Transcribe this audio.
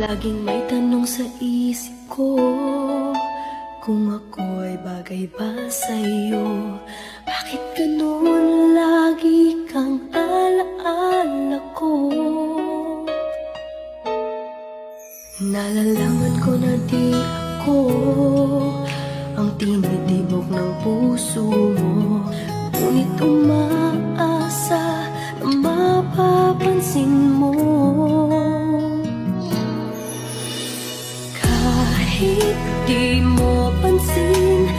Laging may tanong sa isip ko, kung ako'y bagay ba sa'yo? Bakit ganun lagi kang alaala ko? Nalalaman ko na di ako ang tinitibok ng puso mo, ngunit umaasa na mapapansin mo. Kahit di mo pansin,